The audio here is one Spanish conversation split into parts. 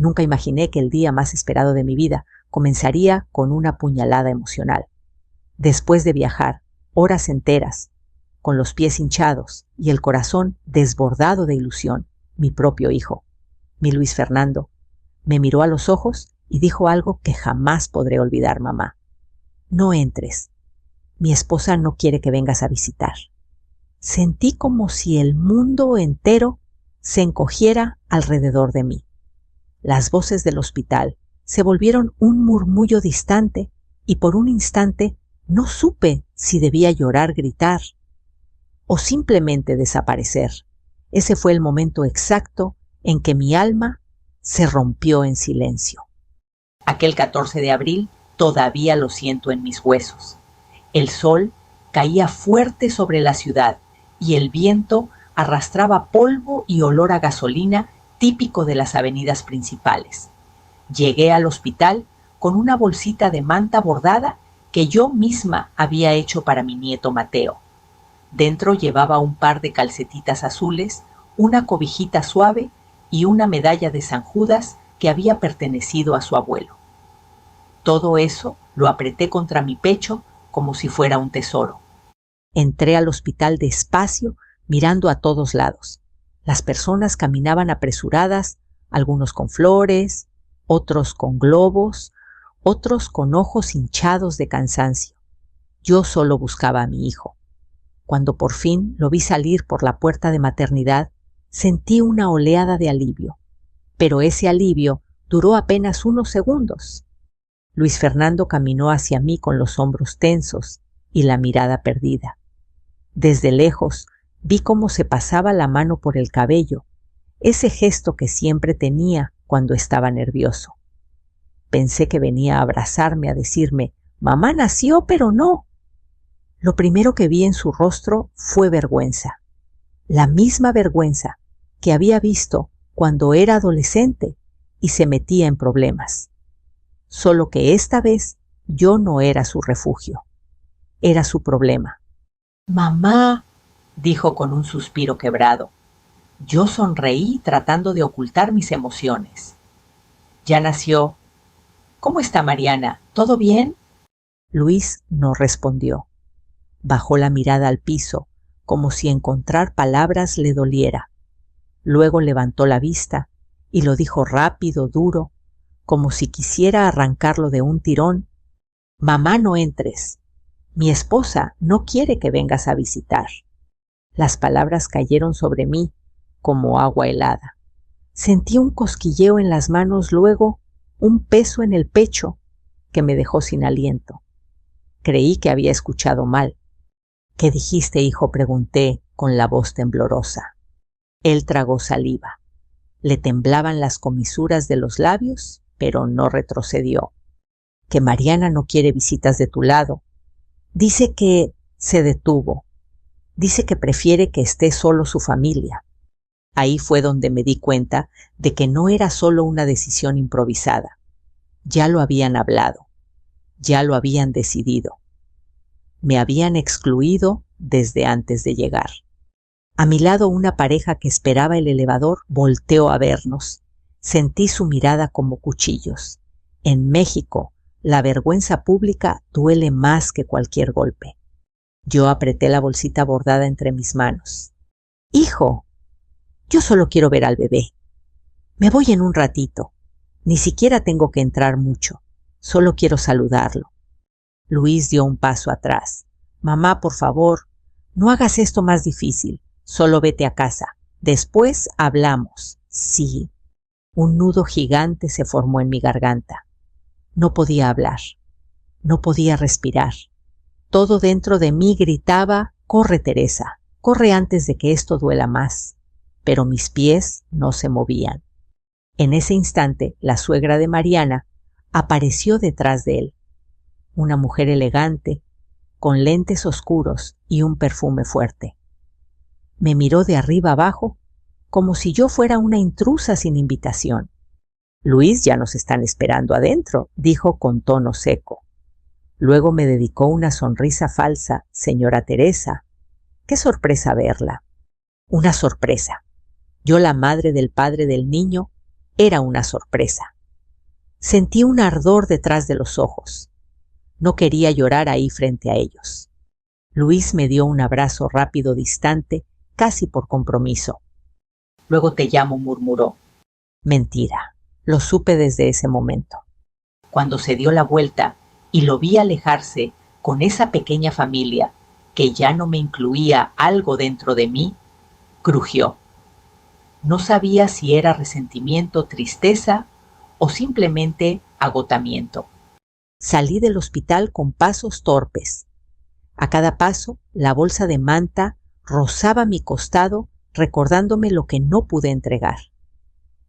Nunca imaginé que el día más esperado de mi vida comenzaría con una puñalada emocional. Después de viajar horas enteras, con los pies hinchados y el corazón desbordado de ilusión, mi propio hijo, mi Luis Fernando, me miró a los ojos y dijo algo que jamás podré olvidar, mamá. No entres. Mi esposa no quiere que vengas a visitar. Sentí como si el mundo entero se encogiera alrededor de mí. Las voces del hospital se volvieron un murmullo distante y por un instante no supe si debía llorar, gritar o simplemente desaparecer. Ese fue el momento exacto en que mi alma se rompió en silencio. Aquel 14 de abril todavía lo siento en mis huesos. El sol caía fuerte sobre la ciudad y el viento arrastraba polvo y olor a gasolina típico de las avenidas principales. Llegué al hospital con una bolsita de manta bordada que yo misma había hecho para mi nieto Mateo. Dentro llevaba un par de calcetitas azules, una cobijita suave y una medalla de San Judas que había pertenecido a su abuelo. Todo eso lo apreté contra mi pecho como si fuera un tesoro. Entré al hospital despacio, mirando a todos lados. Las personas caminaban apresuradas, algunos con flores, otros con globos, otros con ojos hinchados de cansancio. Yo solo buscaba a mi hijo. Cuando por fin lo vi salir por la puerta de maternidad, sentí una oleada de alivio. Pero ese alivio duró apenas unos segundos. Luis Fernando caminó hacia mí con los hombros tensos y la mirada perdida. Desde lejos vi cómo se pasaba la mano por el cabello, ese gesto que siempre tenía cuando estaba nervioso. Pensé que venía a abrazarme, a decirme, «Mamá nació, pero no». Lo primero que vi en su rostro fue vergüenza. La misma vergüenza que había visto cuando era adolescente y se metía en problemas. Solo que esta vez yo no era su refugio. Era su problema. «Mamá», dijo con un suspiro quebrado. Yo sonreí tratando de ocultar mis emociones. «Ya nació. ¿Cómo está Mariana? ¿Todo bien?» Luis no respondió. Bajó la mirada al piso, como si encontrar palabras le doliera. Luego levantó la vista y lo dijo rápido, duro, como si quisiera arrancarlo de un tirón. «Mamá, no entres. Mi esposa no quiere que vengas a visitar». Las palabras cayeron sobre mí como agua helada. Sentí un cosquilleo en las manos, luego un peso en el pecho que me dejó sin aliento. Creí que había escuchado mal. «¿Qué dijiste, hijo?», pregunté con la voz temblorosa. Él tragó saliva. Le temblaban las comisuras de los labios, pero no retrocedió. «Que Mariana no quiere visitas de tu lado. Dice que…» se detuvo. «Dice que prefiere que esté solo su familia». Ahí fue donde me di cuenta de que no era solo una decisión improvisada. Ya lo habían hablado. Ya lo habían decidido. Me habían excluido desde antes de llegar. A mi lado una pareja que esperaba el elevador volteó a vernos. Sentí su mirada como cuchillos. En México, la vergüenza pública duele más que cualquier golpe. Yo apreté la bolsita bordada entre mis manos. «Hijo, yo solo quiero ver al bebé. Me voy en un ratito. Ni siquiera tengo que entrar mucho. Solo quiero saludarlo». Luis dio un paso atrás. «Mamá, por favor, no hagas esto más difícil. Solo vete a casa. Después hablamos». «Sí». Un nudo gigante se formó en mi garganta. No podía hablar. No podía respirar. Todo dentro de mí gritaba, «Corre, Teresa, corre antes de que esto duela más». Pero mis pies no se movían. En ese instante, la suegra de Mariana apareció detrás de él. Una mujer elegante, con lentes oscuros y un perfume fuerte. Me miró de arriba abajo, como si yo fuera una intrusa sin invitación. «Luis, ya nos están esperando adentro», dijo con tono seco. Luego me dedicó una sonrisa falsa. «Señora Teresa, qué sorpresa verla». Una sorpresa. Yo, la madre del padre del niño, Era una sorpresa. Sentí un ardor detrás de los ojos. No quería llorar ahí frente a ellos. Luis me dio un abrazo rápido, distante, casi por compromiso. Luego te llamo, murmuró. Mentira. Lo supe desde ese momento. Cuando se dio la vuelta y lo vi alejarse con esa pequeña familia que ya no me incluía algo dentro de mí, crujió. No sabía si era resentimiento, tristeza o simplemente agotamiento. Salí del hospital con pasos torpes. A cada paso, la bolsa de manta rozaba mi costado, recordándome lo que no pude entregar.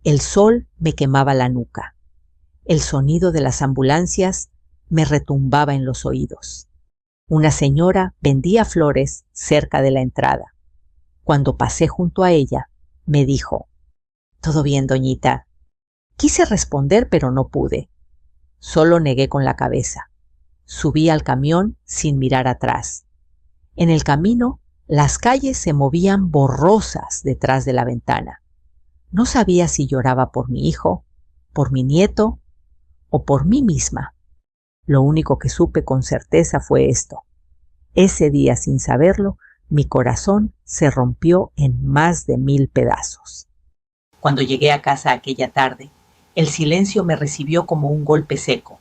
El sol me quemaba la nuca. El sonido de las ambulancias me retumbaba en los oídos. Una señora vendía flores cerca de la entrada. Cuando pasé junto a ella, me dijo: «¿Todo bien, doñita?». Quise responder, pero no pude. Solo negué con la cabeza. Subí al camión sin mirar atrás. En el camino, las calles se movían borrosas detrás de la ventana. No sabía si lloraba por mi hijo, por mi nieto o por mí misma. Lo único que supe con certeza fue esto. Ese día, sin saberlo, mi corazón se rompió en más de 1000 pedazos. Cuando llegué a casa aquella tarde, el silencio me recibió como un golpe seco.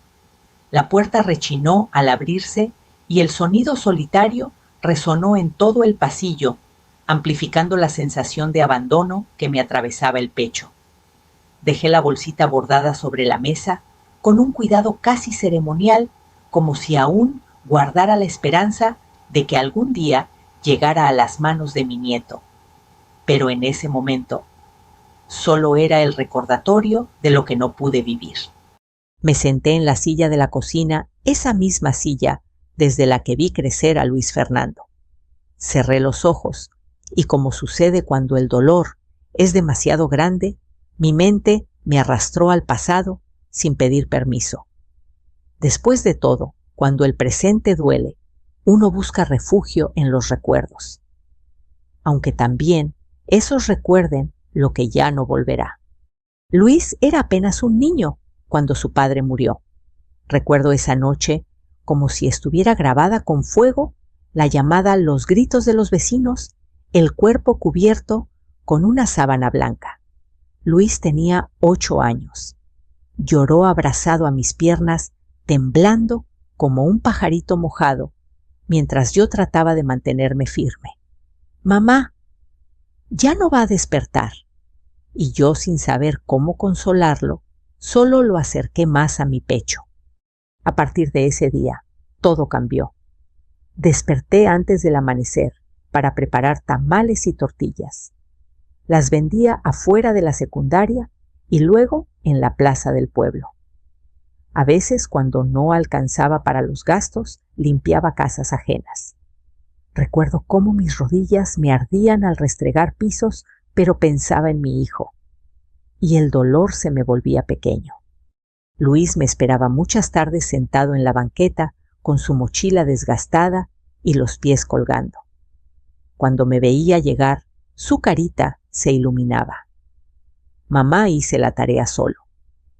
La puerta rechinó al abrirse y el sonido solitario resonó en todo el pasillo, amplificando la sensación de abandono que me atravesaba el pecho. Dejé la bolsita bordada sobre la mesa con un cuidado casi ceremonial, como si aún guardara la esperanza de que algún día llegara a las manos de mi nieto. Pero en ese momento solo era el recordatorio de lo que no pude vivir. Me senté en la silla de la cocina, esa misma silla desde la que vi crecer a Luis Fernando. Cerré los ojos y, como sucede cuando el dolor es demasiado grande, mi mente me arrastró al pasado sin pedir permiso. Después de todo, cuando el presente duele, uno busca refugio en los recuerdos, aunque también esos recuerden lo que ya no volverá. Luis era apenas un niño cuando su padre murió. Recuerdo esa noche como si estuviera grabada con fuego la llamada, los gritos de los vecinos, el cuerpo cubierto con una sábana blanca. Luis tenía 8 años. Lloró abrazado a mis piernas, temblando como un pajarito mojado, mientras yo trataba de mantenerme firme. «Mamá, ya no va a despertar». Y yo, sin saber cómo consolarlo, solo lo acerqué más a mi pecho. A partir de ese día, todo cambió. Desperté antes del amanecer para preparar tamales y tortillas. Las vendía afuera de la secundaria y luego en la plaza del pueblo. A veces, cuando no alcanzaba para los gastos, limpiaba casas ajenas. Recuerdo cómo mis rodillas me ardían al restregar pisos, pero pensaba en mi hijo, y el dolor se me volvía pequeño. Luis me esperaba muchas tardes sentado en la banqueta, con su mochila desgastada y los pies colgando. Cuando me veía llegar, su carita se iluminaba. Mamá hice la tarea solo,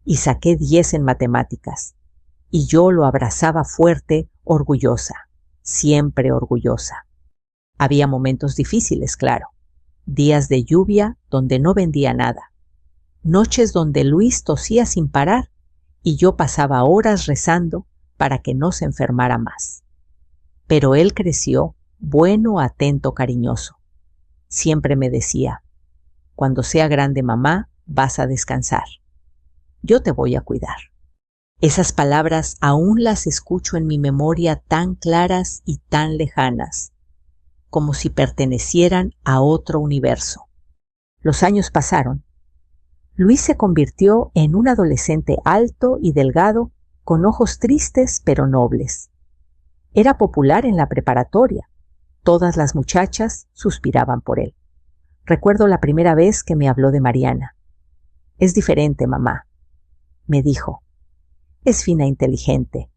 y saqué 10 en matemáticas, y yo lo abrazaba fuerte, orgullosa, siempre orgullosa. Había momentos difíciles, claro. Días de lluvia donde no vendía nada. Noches donde Luis tosía sin parar y yo pasaba horas rezando para que no se enfermara más. Pero él creció bueno, atento, cariñoso. Siempre me decía: «Cuando sea grande, mamá, vas a descansar. Yo te voy a cuidar». Esas palabras aún las escucho en mi memoria, tan claras y tan lejanas, como si pertenecieran a otro universo. Los años pasaron. Luis se convirtió en un adolescente alto y delgado, con ojos tristes pero nobles. Era popular en la preparatoria. Todas las muchachas suspiraban por él. Recuerdo la primera vez que me habló de Mariana. «Es diferente, mamá», me dijo. «Es fina e inteligente,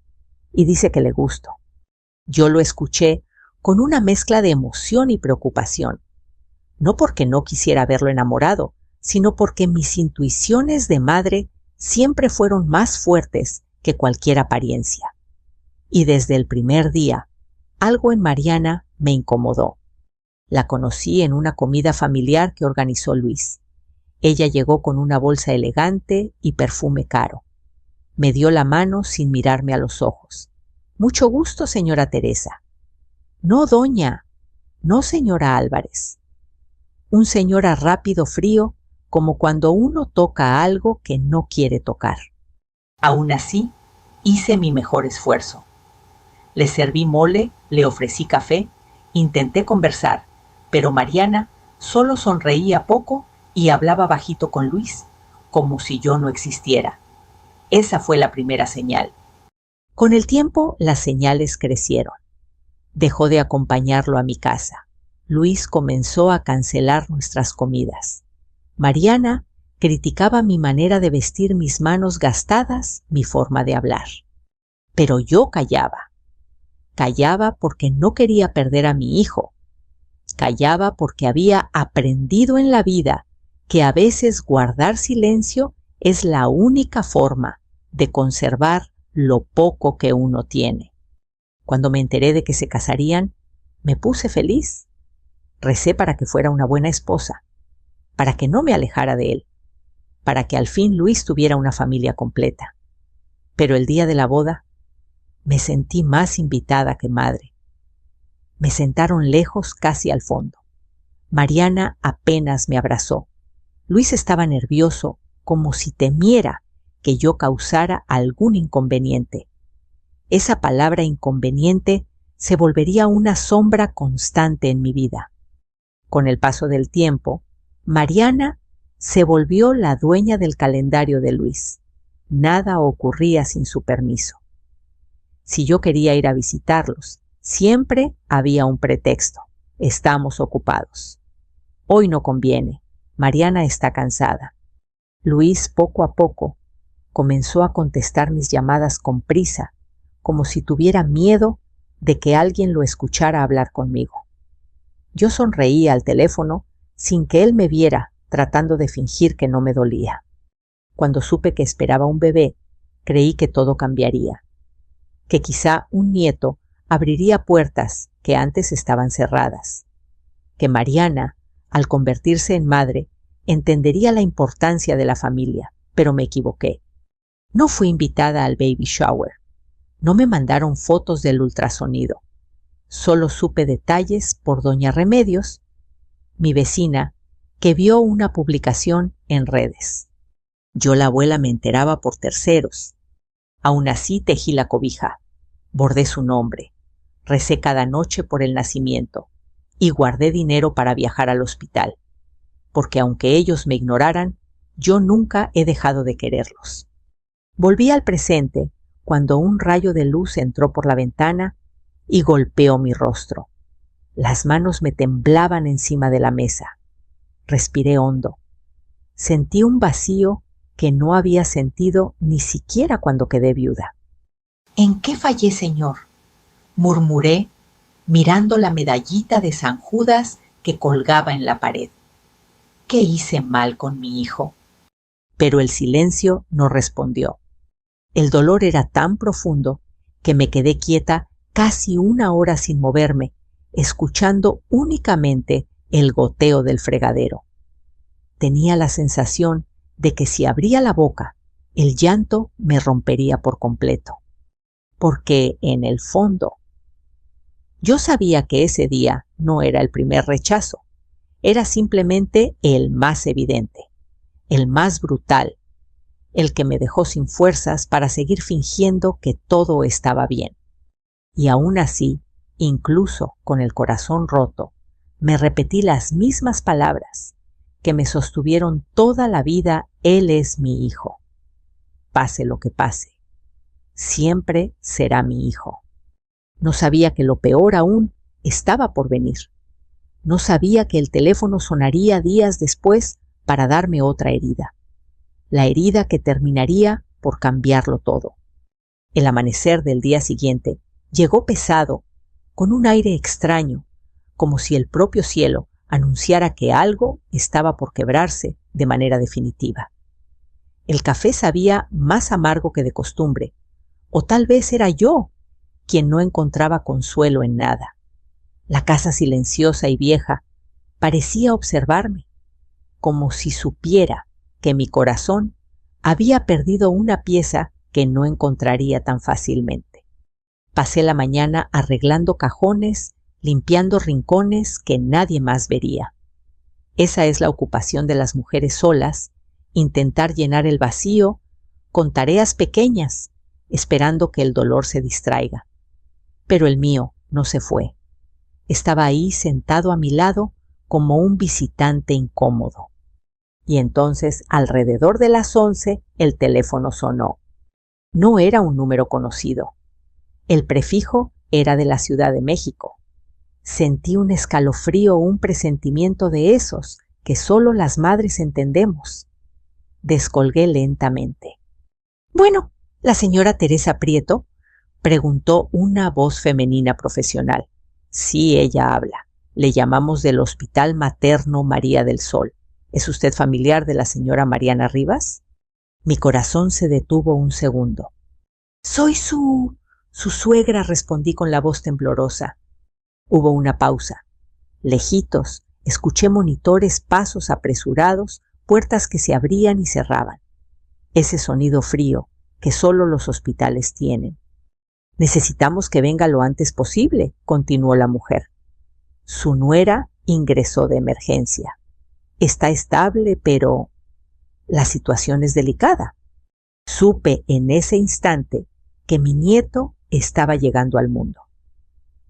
y dice que le gusto». Yo lo escuché con una mezcla de emoción y preocupación. No porque no quisiera verlo enamorado, sino porque mis intuiciones de madre siempre fueron más fuertes que cualquier apariencia. Y desde el primer día, algo en Mariana me incomodó. La conocí en una comida familiar que organizó Luis. Ella llegó con una bolsa elegante y perfume caro. Me dio la mano sin mirarme a los ojos. «Mucho gusto, señora Teresa». «No, doña». «No, señora Álvarez». Un señora rápido, frío, como cuando uno toca algo que no quiere tocar. Aún así, hice mi mejor esfuerzo. Le serví mole, le ofrecí café, intenté conversar, pero Mariana solo sonreía poco y hablaba bajito con Luis, como si yo no existiera. Esa fue la primera señal. Con el tiempo, las señales crecieron. Dejó de acompañarlo a mi casa. Luis comenzó a cancelar nuestras comidas. Mariana criticaba mi manera de vestir, mis manos gastadas, mi forma de hablar. Pero yo callaba. Callaba porque no quería perder a mi hijo. Callaba porque había aprendido en la vida que a veces guardar silencio es la única forma de conservar lo poco que uno tiene. Cuando me enteré de que se casarían, me puse feliz. Recé para que fuera una buena esposa, para que no me alejara de él, para que al fin Luis tuviera una familia completa. Pero el día de la boda, me sentí más invitada que madre. Me sentaron lejos, casi al fondo. Mariana apenas me abrazó. Luis estaba nervioso, como si temiera que yo causara algún inconveniente. Esa palabra inconveniente se volvería una sombra constante en mi vida. Con el paso del tiempo, Mariana se volvió la dueña del calendario de Luis. Nada ocurría sin su permiso. Si yo quería ir a visitarlos, siempre había un pretexto. Estamos ocupados. Hoy no conviene. Mariana está cansada. Luis, poco a poco, comenzó a contestar mis llamadas con prisa, como si tuviera miedo de que alguien lo escuchara hablar conmigo. Yo sonreía al teléfono sin que él me viera, tratando de fingir que no me dolía. Cuando supe que esperaba un bebé, creí que todo cambiaría, que quizá un nieto abriría puertas que antes estaban cerradas, que Mariana, al convertirse en madre, entendería la importancia de la familia, pero me equivoqué. No fui invitada al baby shower. No me mandaron fotos del ultrasonido. Solo supe detalles por doña Remedios, mi vecina, que vio una publicación en redes. Yo, la abuela, me enteraba por terceros. Aún así tejí la cobija, bordé su nombre, recé cada noche por el nacimiento y guardé dinero para viajar al hospital, porque aunque ellos me ignoraran, yo nunca he dejado de quererlos. Volví al presente cuando un rayo de luz entró por la ventana y golpeó mi rostro. Las manos me temblaban encima de la mesa. Respiré hondo. Sentí un vacío que no había sentido ni siquiera cuando quedé viuda. ¿En qué fallé, señor?, murmuré, mirando la medallita de San Judas que colgaba en la pared. ¿Qué hice mal con mi hijo? Pero el silencio no respondió. El dolor era tan profundo que me quedé quieta casi 1 hora sin moverme, escuchando únicamente el goteo del fregadero. Tenía la sensación de que si abría la boca, el llanto me rompería por completo. Porque en el fondo, yo sabía que ese día no era el primer rechazo, era simplemente el más evidente, el más brutal, el que me dejó sin fuerzas para seguir fingiendo que todo estaba bien. Y aún así, incluso con el corazón roto, me repetí las mismas palabras que me sostuvieron toda la vida: él es mi hijo. Pase lo que pase, siempre será mi hijo. No sabía que lo peor aún estaba por venir. No sabía que el teléfono sonaría días después para darme otra herida. La herida que terminaría por cambiarlo todo. El amanecer del día siguiente llegó pesado, con un aire extraño, como si el propio cielo anunciara que algo estaba por quebrarse de manera definitiva. El café sabía más amargo que de costumbre, o tal vez era yo quien no encontraba consuelo en nada. La casa silenciosa y vieja parecía observarme, como si supiera que mi corazón había perdido una pieza que no encontraría tan fácilmente. Pasé la mañana arreglando cajones, limpiando rincones que nadie más vería. Esa es la ocupación de las mujeres solas, intentar llenar el vacío con tareas pequeñas, esperando que el dolor se distraiga. Pero el mío no se fue. Estaba ahí sentado a mi lado como un visitante incómodo. Y entonces, alrededor de las 11, el teléfono sonó. No era un número conocido. El prefijo era de la Ciudad de México. Sentí un escalofrío, un presentimiento de esos que solo las madres entendemos. Descolgué lentamente. «Bueno, ¿la señora Teresa Prieto?», preguntó una voz femenina profesional. «Sí, ella habla. Le llamamos del Hospital Materno María del Sol. ¿Es usted familiar de la señora Mariana Rivas?». Mi corazón se detuvo un segundo. «Soy su suegra», respondí con la voz temblorosa. Hubo una pausa. Lejitos, escuché monitores, pasos apresurados, puertas que se abrían y cerraban. Ese sonido frío que solo los hospitales tienen. «Necesitamos que venga lo antes posible», continuó la mujer. «Su nuera ingresó de emergencia. Está estable, pero la situación es delicada». Supe en ese instante que mi nieto estaba llegando al mundo.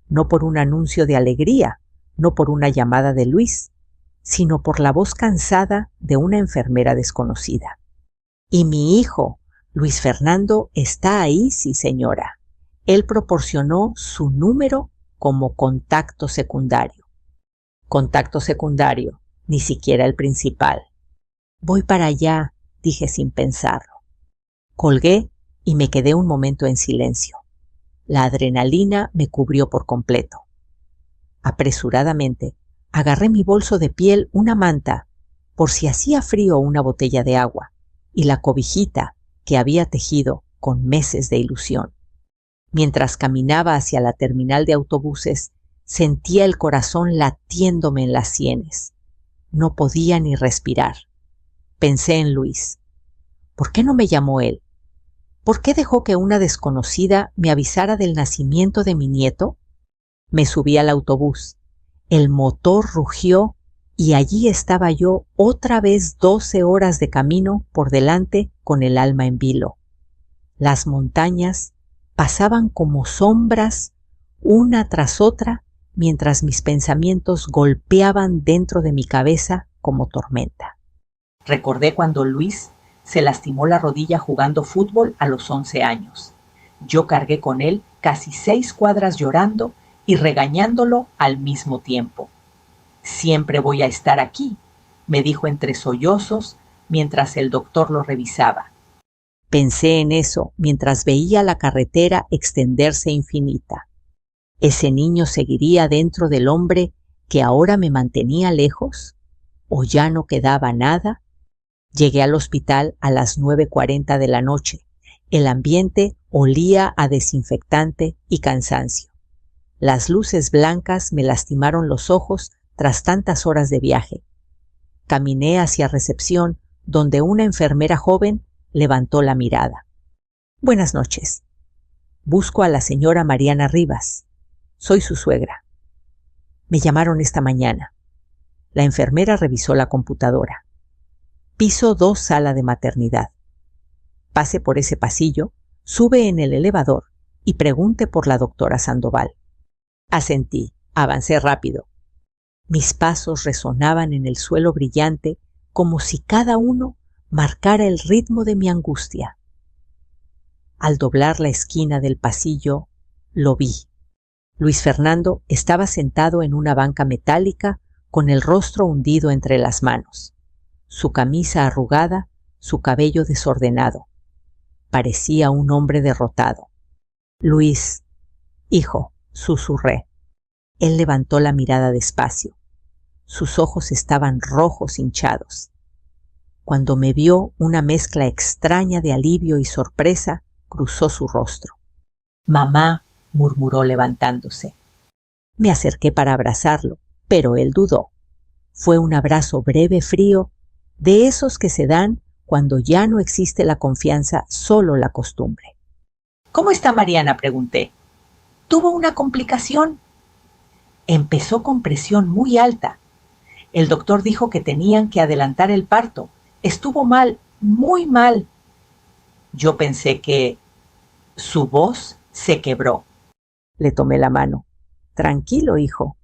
No por un anuncio de alegría, no por una llamada de Luis, sino por la voz cansada de una enfermera desconocida. «Y mi hijo, Luis Fernando, está ahí, sí, señora. Él proporcionó su número como contacto secundario». «Contacto secundario, ni siquiera el principal». «Voy para allá», dije sin pensarlo. Colgué y me quedé un momento en silencio. La adrenalina me cubrió por completo. Apresuradamente, agarré mi bolso de piel, una manta, por si hacía frío, una botella de agua, y la cobijita que había tejido con meses de ilusión. Mientras caminaba hacia la terminal de autobuses, sentía el corazón latiéndome en las sienes. No podía ni respirar. Pensé en Luis. ¿Por qué no me llamó él? ¿Por qué dejó que una desconocida me avisara del nacimiento de mi nieto? Me subí al autobús. El motor rugió y allí estaba yo, otra vez 12 horas de camino por delante, con el alma en vilo. Las montañas pasaban como sombras, una tras otra, mientras mis pensamientos golpeaban dentro de mi cabeza como tormenta. Recordé cuando Luis se lastimó la rodilla jugando fútbol a los 11 años. Yo cargué con él casi 6 cuadras llorando y regañándolo al mismo tiempo. «Siempre voy a estar aquí», me dijo entre sollozos mientras el doctor lo revisaba. Pensé en eso mientras veía la carretera extenderse infinita. ¿Ese niño seguiría dentro del hombre que ahora me mantenía lejos? ¿O ya no quedaba nada? Llegué al hospital a las 9:40 de la noche. El ambiente olía a desinfectante y cansancio. Las luces blancas me lastimaron los ojos tras tantas horas de viaje. Caminé hacia recepción, donde una enfermera joven levantó la mirada. «Buenas noches. Busco a la señora Mariana Rivas. Soy su suegra. Me llamaron esta mañana». La enfermera revisó la computadora. «Piso 2, sala de maternidad. Pase por ese pasillo, sube en el elevador y pregunte por la doctora Sandoval». Asentí, avancé rápido. Mis pasos resonaban en el suelo brillante como si cada uno marcara el ritmo de mi angustia. Al doblar la esquina del pasillo, lo vi. Luis Fernando estaba sentado en una banca metálica con el rostro hundido entre las manos. Su camisa arrugada, su cabello desordenado. Parecía un hombre derrotado. «Luis, hijo», susurré. Él levantó la mirada despacio. Sus ojos estaban rojos hinchados. Cuando me vio, una mezcla extraña de alivio y sorpresa cruzó su rostro. Mamá, murmuró levantándose. Me acerqué para abrazarlo, pero él dudó. Fue un abrazo breve, frío, de esos que se dan cuando ya no existe la confianza, solo la costumbre. ¿Cómo está Mariana?, pregunté. Tuvo una complicación. Empezó con presión muy alta. El doctor dijo que tenían que adelantar el parto. Estuvo mal, muy mal. Yo pensé que su voz se quebró. Le tomé la mano. Tranquilo, hijo.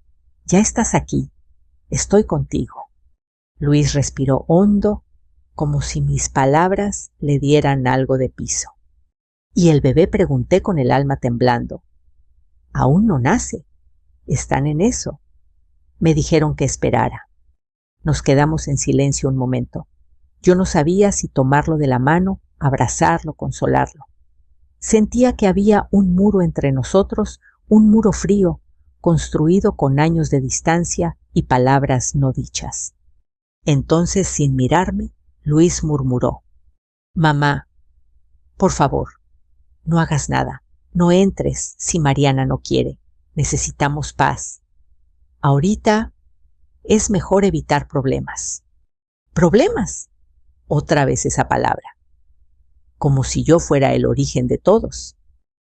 Ya estás aquí. Estoy contigo. Luis respiró hondo, como si mis palabras le dieran algo de piso. ¿Y el bebé?, pregunté con el alma temblando. Aún no nace. Están en eso. Me dijeron que esperara. Nos quedamos en silencio un momento. Yo no sabía si tomarlo de la mano, abrazarlo, consolarlo. Sentía que había un muro entre nosotros, un muro frío, construido con años de distancia y palabras no dichas. Entonces, sin mirarme, Luis murmuró: Mamá, por favor, no hagas nada, no entres si Mariana no quiere. Necesitamos paz. Ahorita es mejor evitar problemas. ¿Problemas? Otra vez esa palabra. Como si yo fuera el origen de todos.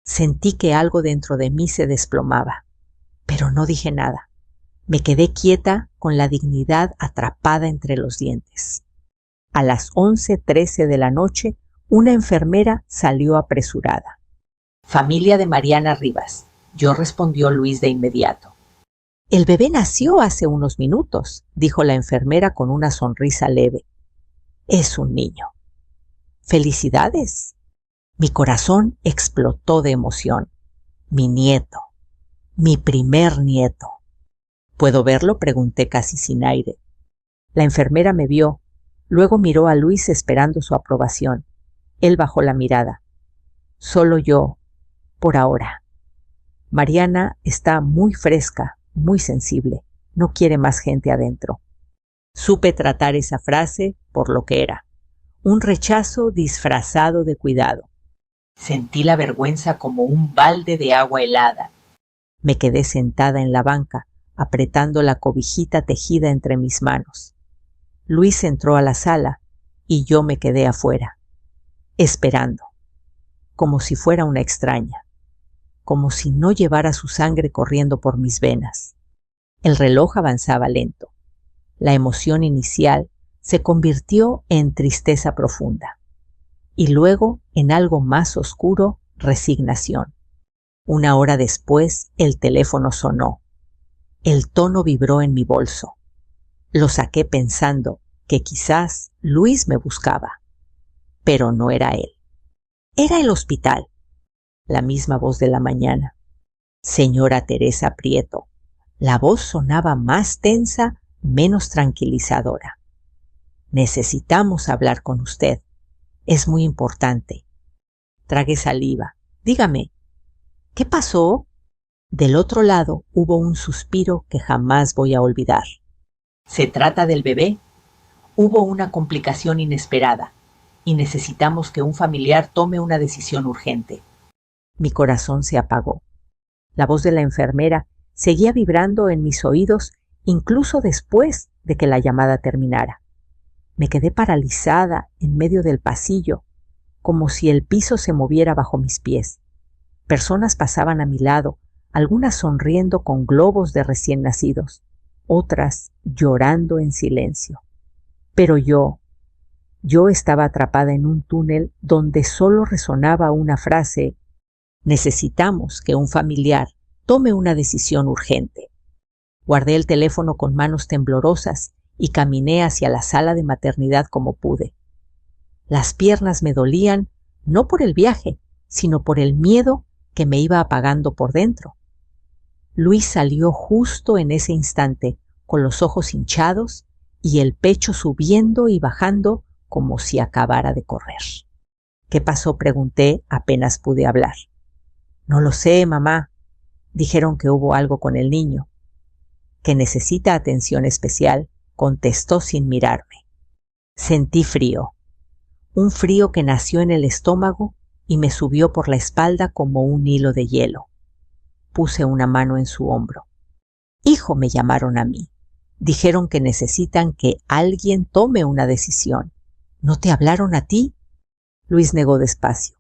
Sentí que algo dentro de mí se desplomaba, pero no dije nada. Me quedé quieta con la dignidad atrapada entre los dientes. A las 11:13 de la noche, una enfermera salió apresurada. Familia de Mariana Rivas. Yo, respondió Luis de inmediato. El bebé nació hace unos minutos, dijo la enfermera con una sonrisa leve. Es un niño. ¡Felicidades! Mi corazón explotó de emoción. Mi nieto. Mi primer nieto. ¿Puedo verlo?, pregunté casi sin aire. La enfermera me vio, luego miró a Luis esperando su aprobación. Él bajó la mirada. Solo yo, por ahora. Mariana está muy fresca, muy sensible. No quiere más gente adentro. Supe tratar esa frase por lo que era. Un rechazo disfrazado de cuidado. Sentí la vergüenza como un balde de agua helada. Me quedé sentada en la banca, apretando la cobijita tejida entre mis manos. Luis entró a la sala y yo me quedé afuera, esperando, como si fuera una extraña, como si no llevara su sangre corriendo por mis venas. El reloj avanzaba lento. La emoción inicial se convirtió en tristeza profunda y luego en algo más oscuro, resignación. Una hora después, el teléfono sonó. El tono vibró en mi bolso. Lo saqué pensando que quizás Luis me buscaba, pero no era él. Era el hospital. La misma voz de la mañana. Señora Teresa Prieto. La voz sonaba más tensa, menos tranquilizadora. Necesitamos hablar con usted. Es muy importante. Tragué saliva. Dígame, ¿qué pasó? Del otro lado hubo un suspiro que jamás voy a olvidar. Se trata del bebé. Hubo una complicación inesperada y necesitamos que un familiar tome una decisión urgente. Mi corazón se apagó. La voz de la enfermera seguía vibrando en mis oídos incluso después de que la llamada terminara. Me quedé paralizada en medio del pasillo, como si el piso se moviera bajo mis pies. Personas pasaban a mi lado, algunas sonriendo con globos de recién nacidos, otras llorando en silencio. Pero yo estaba atrapada en un túnel donde solo resonaba una frase: necesitamos que un familiar tome una decisión urgente. Guardé el teléfono con manos temblorosas y caminé hacia la sala de maternidad como pude. Las piernas me dolían, no por el viaje, sino por el miedo que me iba apagando por dentro. Luis salió justo en ese instante, con los ojos hinchados y el pecho subiendo y bajando como si acabara de correr. ¿Qué pasó?, pregunté apenas pude hablar. No lo sé, mamá. Dijeron que hubo algo con el niño. que necesita atención especial, contestó sin mirarme. Sentí frío, un frío que nació en el estómago y me subió por la espalda como un hilo de hielo. Puse una mano en su hombro. Hijo, me llamaron a mí. Dijeron que necesitan que alguien tome una decisión. ¿No te hablaron a ti? Luis negó despacio.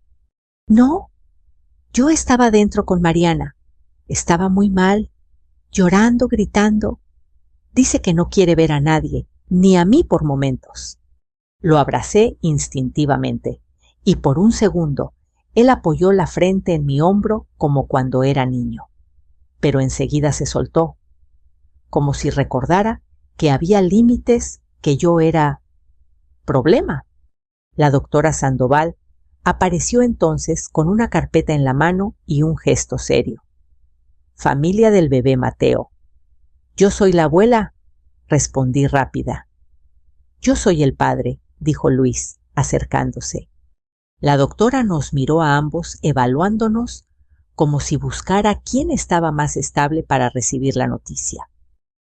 No, yo estaba dentro con Mariana. Estaba muy mal, llorando, gritando. Dice que no quiere ver a nadie, ni a mí por momentos. Lo abracé instintivamente, y por un segundo él apoyó la frente en mi hombro como cuando era niño. Pero enseguida se soltó, como si recordara que había límites, que yo era problema. La doctora Sandoval apareció entonces con una carpeta en la mano y un gesto serio. Familia del bebé Mateo. Yo soy la abuela, respondí rápida. Yo soy el padre, dijo Luis, acercándose. La doctora nos miró a ambos, evaluándonos como si buscara quién estaba más estable para recibir la noticia.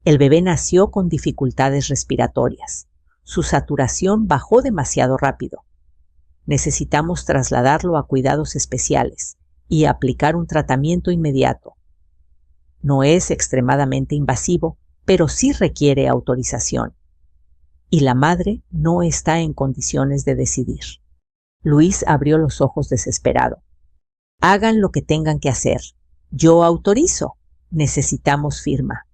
El bebé nació con dificultades respiratorias. Su saturación bajó demasiado rápido. Necesitamos trasladarlo a cuidados especiales y aplicar un tratamiento inmediato. No es extremadamente invasivo, pero sí requiere autorización. Y la madre no está en condiciones de decidir. Luis abrió los ojos desesperado. Hagan lo que tengan que hacer. Yo autorizo. Necesitamos firma,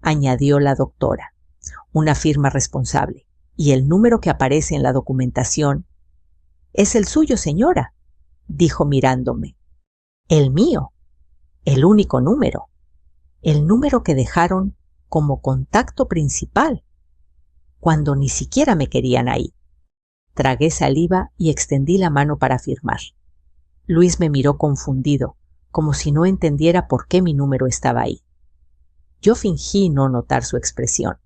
añadió la doctora. Una firma responsable. Y el número que aparece en la documentación es el suyo, señora, dijo mirándome. El mío. El único número. El número que dejaron como contacto principal, cuando ni siquiera me querían ahí. Tragué saliva y extendí la mano para firmar. Luis me miró confundido, como si no entendiera por qué mi número estaba ahí. Yo fingí no notar su expresión.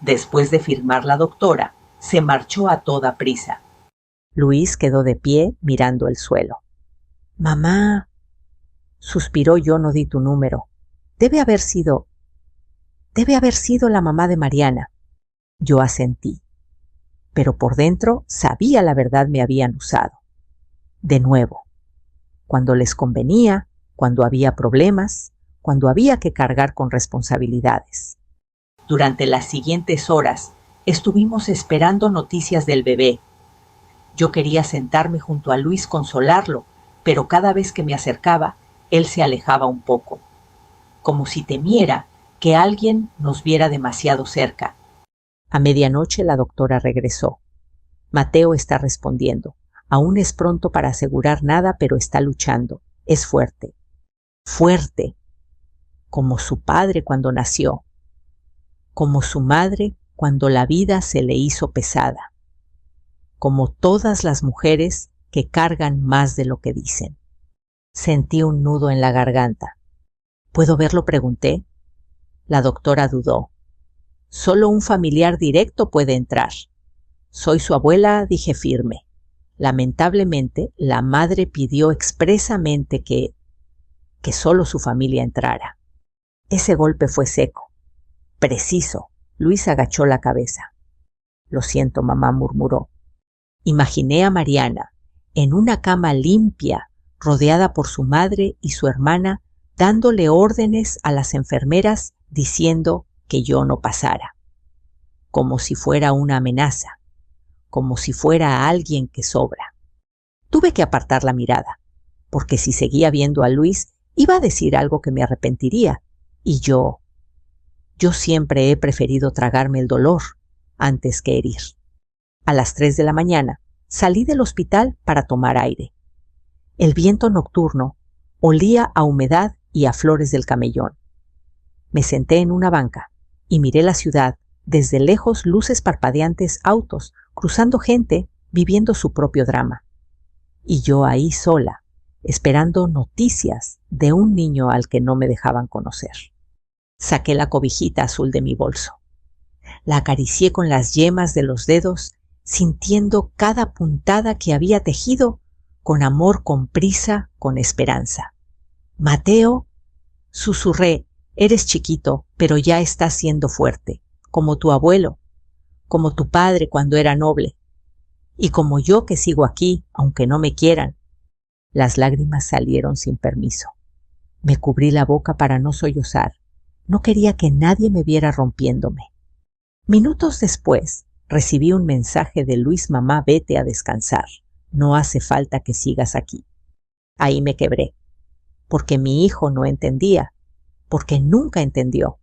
Después de firmar la doctora, se marchó a toda prisa. Luis quedó de pie mirando el suelo. Mamá, suspiró. Yo no di tu número. Debe haber sido la mamá de Mariana. Yo asentí, pero por dentro sabía la verdad me habían usado. De nuevo, cuando les convenía, cuando había problemas, cuando había que cargar con responsabilidades. Durante las siguientes horas estuvimos esperando noticias del bebé. Yo quería sentarme junto a Luis, consolarlo, pero cada vez que me acercaba, él se alejaba un poco, como si temiera que alguien nos viera demasiado cerca. A medianoche la doctora regresó. Mateo está respondiendo. Aún es pronto para asegurar nada, pero está luchando. Es fuerte. Fuerte. Como su padre cuando nació. Como su madre cuando la vida se le hizo pesada. Como todas las mujeres que cargan más de lo que dicen. Sentí un nudo en la garganta. ¿Puedo verlo?, pregunté. La doctora dudó. Solo un familiar directo puede entrar. Soy su abuela, dije firme. Lamentablemente, la madre pidió expresamente que solo su familia entrara. Ese golpe fue seco, preciso. Luis agachó la cabeza. Lo siento, mamá, murmuró. Imaginé a Mariana en una cama limpia, rodeada por su madre y su hermana, dándole órdenes a las enfermeras diciendo que yo no pasara, como si fuera una amenaza, como si fuera alguien que sobra. Tuve que apartar la mirada, porque si seguía viendo a Luis, iba a decir algo que me arrepentiría, y yo siempre he preferido tragarme el dolor antes que herir. A las 3 de la mañana salí del hospital para tomar aire. El viento nocturno olía a humedad y a flores del camellón. Me senté en una banca y miré la ciudad, desde lejos luces parpadeantes, autos, cruzando gente, viviendo su propio drama. Y yo ahí sola, esperando noticias de un niño al que no me dejaban conocer. Saqué la cobijita azul de mi bolso. La acaricié con las yemas de los dedos, sintiendo cada puntada que había tejido, con amor, con prisa, con esperanza. Mateo, susurré, eres chiquito, pero ya estás siendo fuerte, como tu abuelo, como tu padre cuando era noble, y como yo que sigo aquí, aunque no me quieran. Las lágrimas salieron sin permiso. Me cubrí la boca para no sollozar. No quería que nadie me viera rompiéndome. Minutos después, recibí un mensaje de Luis: mamá, vete a descansar. No hace falta que sigas aquí. Ahí me quebré, porque mi hijo no entendía, porque nunca entendió,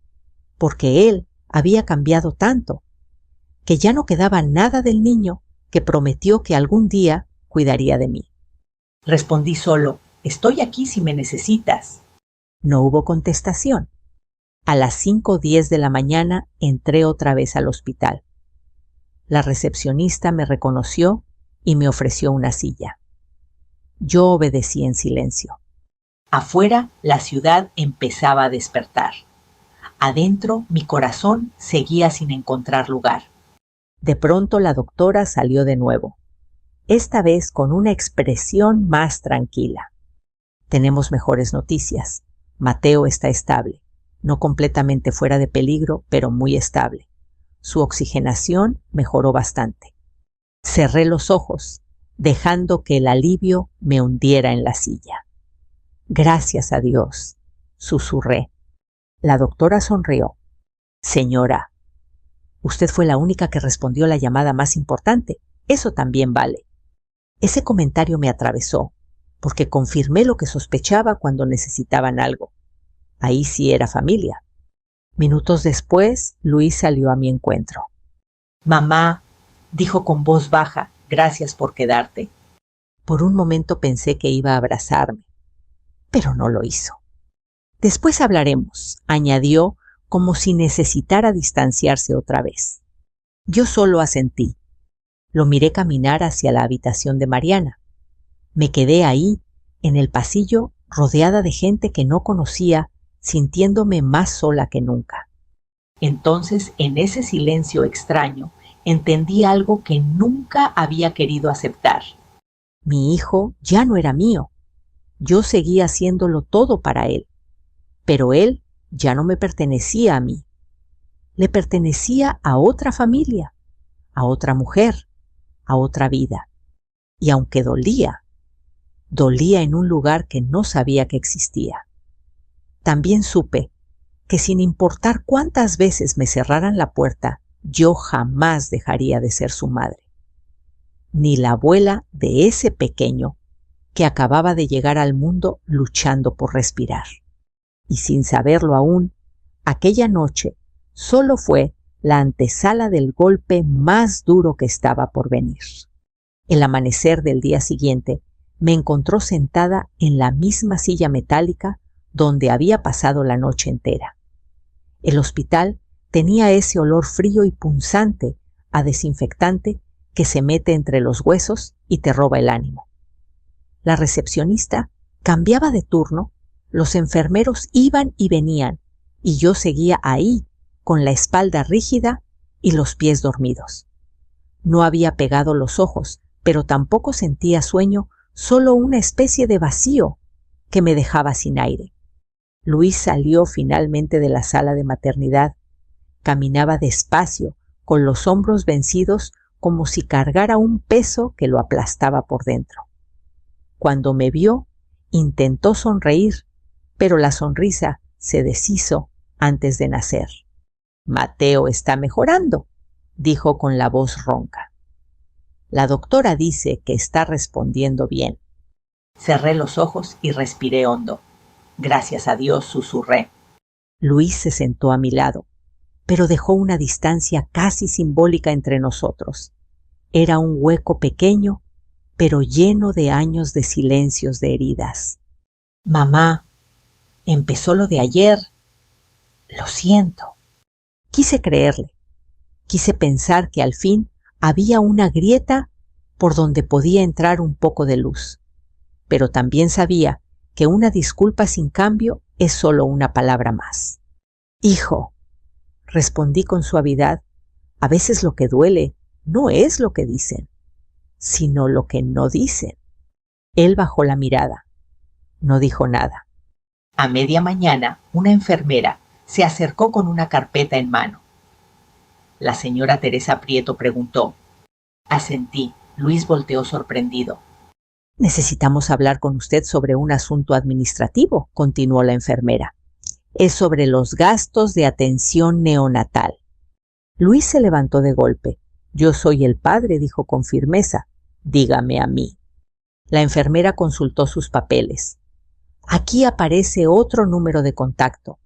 porque él había cambiado tanto, que ya no quedaba nada del niño que prometió que algún día cuidaría de mí. Respondí solo: estoy aquí si me necesitas. No hubo contestación. A las 5:10 de la mañana entré otra vez al hospital. La recepcionista me reconoció y me ofreció una silla. Yo obedecí en silencio. Afuera, la ciudad empezaba a despertar. Adentro, mi corazón seguía sin encontrar lugar. De pronto la doctora salió de nuevo, esta vez con una expresión más tranquila. Tenemos mejores noticias. Mateo está estable, no completamente fuera de peligro, pero muy estable. Su oxigenación mejoró bastante. Cerré los ojos, dejando que el alivio me hundiera en la silla. Gracias a Dios, susurré. La doctora sonrió. Señora, usted fue la única que respondió la llamada más importante. Eso también vale. Ese comentario me atravesó, porque confirmé lo que sospechaba cuando necesitaban algo. Ahí sí era familia. Minutos después, Luis salió a mi encuentro. Mamá, dijo con voz baja, gracias por quedarte. Por un momento pensé que iba a abrazarme, pero no lo hizo. Después hablaremos, añadió, como si necesitara distanciarse otra vez. Yo solo asentí. Lo miré caminar hacia la habitación de Mariana. Me quedé ahí, en el pasillo, rodeada de gente que no conocía, sintiéndome más sola que nunca. Entonces, en ese silencio extraño, entendí algo que nunca había querido aceptar. Mi hijo ya no era mío. Yo seguía haciéndolo todo para él, pero él ya no me pertenecía a mí. Le pertenecía a otra familia, a otra mujer, a otra vida. Y aunque dolía en un lugar que no sabía que existía. También supe que sin importar cuántas veces me cerraran la puerta, yo jamás dejaría de ser su madre, ni la abuela de ese pequeño que acababa de llegar al mundo luchando por respirar. Y sin saberlo aún, aquella noche solo fue la antesala del golpe más duro que estaba por venir. El amanecer del día siguiente me encontró sentada en la misma silla metálica donde había pasado la noche entera. El hospital tenía ese olor frío y punzante a desinfectante que se mete entre los huesos y te roba el ánimo. La recepcionista cambiaba de turno, los enfermeros iban y venían, y yo seguía ahí, con la espalda rígida y los pies dormidos. No había pegado los ojos, pero tampoco sentía sueño, solo una especie de vacío que me dejaba sin aire. Luis salió finalmente de la sala de maternidad. Caminaba despacio, con los hombros vencidos, como si cargara un peso que lo aplastaba por dentro. Cuando me vio, intentó sonreír, pero la sonrisa se deshizo antes de nacer. Mateo está mejorando, dijo con la voz ronca. La doctora dice que está respondiendo bien. Cerré los ojos y respiré hondo. Gracias a Dios, susurré. Luis se sentó a mi lado, pero dejó una distancia casi simbólica entre nosotros. Era un hueco pequeño, pero lleno de años de silencios de heridas. Mamá, empezó lo de ayer. Lo siento. Quise creerle. Quise pensar que al fin había una grieta por donde podía entrar un poco de luz. Pero también sabía que una disculpa sin cambio es solo una palabra más. Hijo, respondí con suavidad, a veces lo que duele no es lo que dicen, sino lo que no dicen. Él bajó la mirada. No dijo nada. A media mañana, una enfermera, se acercó con una carpeta en mano. La señora Teresa Prieto preguntó. Asentí. Luis volteó sorprendido. Necesitamos hablar con usted sobre un asunto administrativo, continuó la enfermera. Es sobre los gastos de atención neonatal. Luis se levantó de golpe. Yo soy el padre, dijo con firmeza. Dígame a mí. La enfermera consultó sus papeles. Aquí aparece otro número de contacto.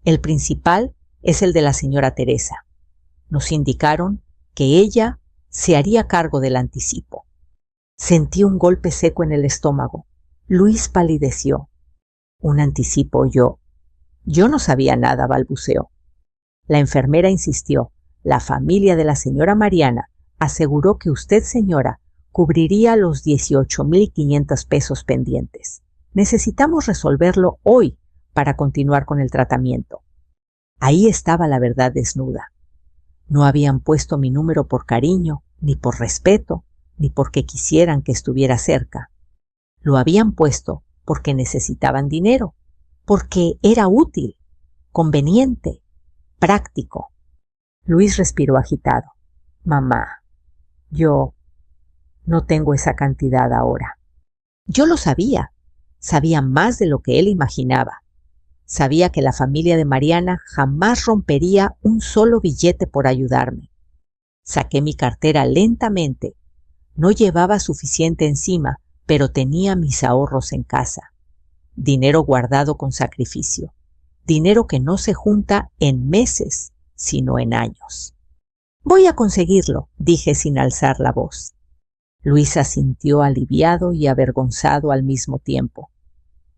El principal es el de la señora Teresa. Nos indicaron que ella se haría cargo del anticipo. Sentí un golpe seco en el estómago. Luis palideció. ¿Un anticipo yo? Yo no sabía nada, balbuceó. La enfermera insistió. La familia de la señora Mariana aseguró que usted, señora, cubriría los 18,500 pesos pendientes. Necesitamos resolverlo hoy para continuar con el tratamiento. Ahí estaba la verdad desnuda. No habían puesto mi número por cariño, ni por respeto, ni porque quisieran que estuviera cerca. Lo habían puesto porque necesitaban dinero, porque era útil, conveniente, práctico. Luis respiró agitado. Mamá, yo no tengo esa cantidad ahora. Yo lo sabía más de lo que él imaginaba. Sabía que la familia de Mariana jamás rompería un solo billete por ayudarme. Saqué mi cartera lentamente. No llevaba suficiente encima, pero tenía mis ahorros en casa. Dinero guardado con sacrificio. Dinero que no se junta en meses, sino en años. Voy a conseguirlo, dije sin alzar la voz. Luis asintió aliviado y avergonzado al mismo tiempo.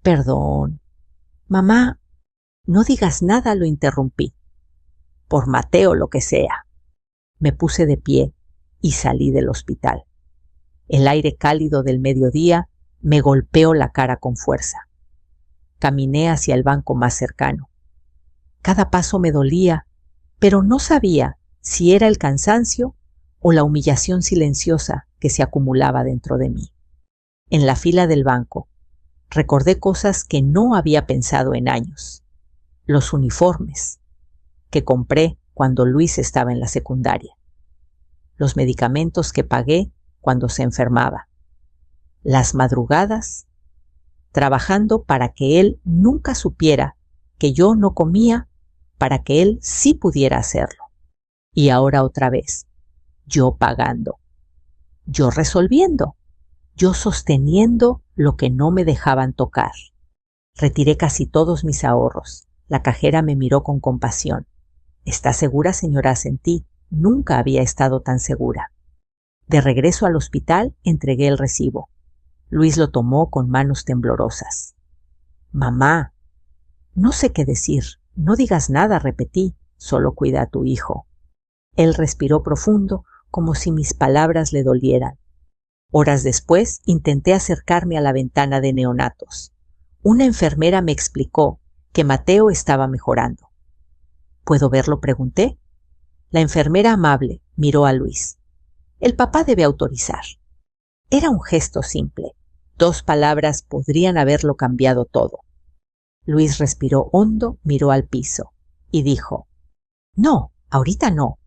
Perdón. Mamá, no digas nada, lo interrumpí. Por Mateo, lo que sea. Me puse de pie y salí del hospital. El aire cálido del mediodía me golpeó la cara con fuerza. Caminé hacia el banco más cercano. Cada paso me dolía, pero no sabía si era el cansancio o la humillación silenciosa que se acumulaba dentro de mí. En la fila del banco, recordé cosas que no había pensado en años. Los uniformes que compré cuando Luis estaba en la secundaria. Los medicamentos que pagué cuando se enfermaba. Las madrugadas trabajando para que él nunca supiera que yo no comía, para que él sí pudiera hacerlo. Y ahora otra vez, yo pagando, yo resolviendo, yo sosteniendo lo que no me dejaban tocar. Retiré casi todos mis ahorros. La cajera me miró con compasión. ¿Está segura, señora? Asentí. Nunca había estado tan segura. De regreso al hospital, entregué el recibo. Luis lo tomó con manos temblorosas. Mamá, no sé qué decir. No digas nada, repetí. Solo cuida a tu hijo. Él respiró profundo, como si mis palabras le dolieran. Horas después, intenté acercarme a la ventana de neonatos. Una enfermera me explicó que Mateo estaba mejorando. ¿Puedo verlo?, pregunté. La enfermera amable miró a Luis. El papá debe autorizar. Era un gesto simple. 2 palabras podrían haberlo cambiado todo. Luis respiró hondo, miró al piso y dijo: No, ahorita no.